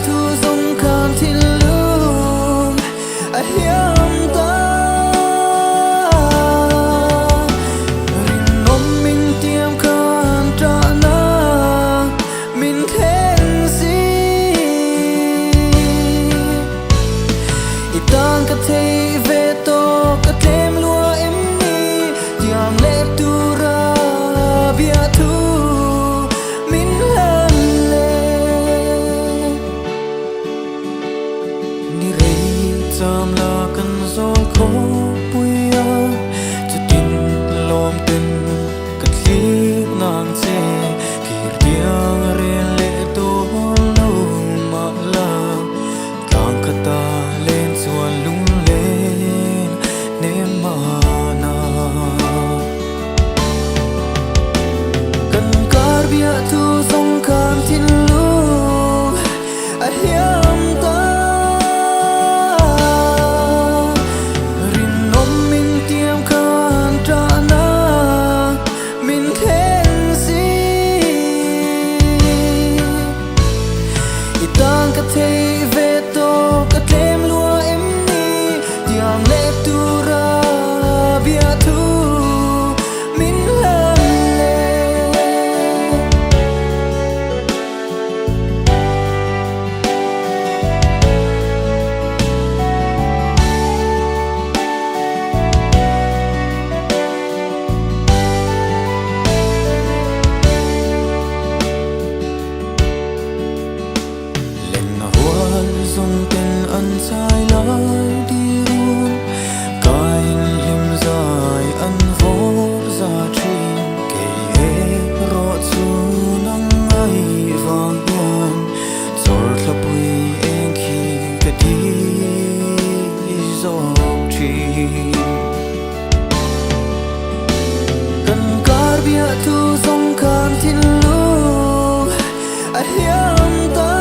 thu dung khan thiên lưu a hiam ta rin nom min tiam khan tra na min khen si itang ka thei ve to ka tlem lua em ni tiang le tu ra bia thu min lam le ni rei cham la kan zol kho puya chu tin lom tin ka thli nang che kir tiang ren le to lo ma la tang ka ta len suan lung len ne ma na kan kar bia thu zong khan tin lu a hiam ta rin nom min tiam khan tra na min khen si itang ka thei ve to ka tlem lua em ni tiang le tu ra bia thu min lam le zong ten an sai lai di run kai lim zai an vo za thin ke e ro chu nang ai wang yan zor thla pui en khi ka di zo thi kan kar bia thu zong khan thin lu a hiam ta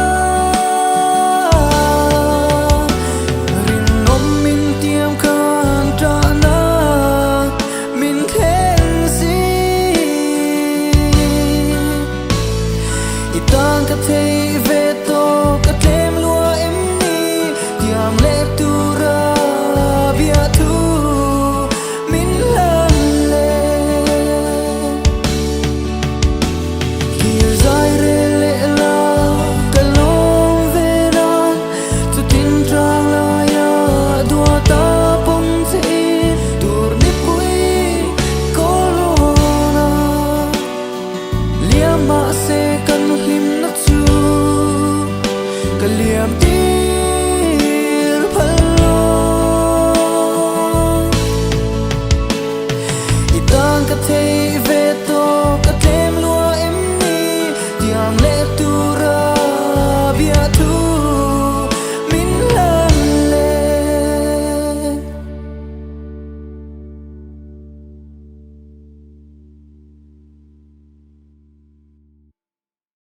itang ka thei ve to ka tlem lua em ni tiang le tu ra bia thu min lam le kir zai re le la ka long ve na tu tin trang la ya dua ta pom se tur ni pui ko lo na liam ma se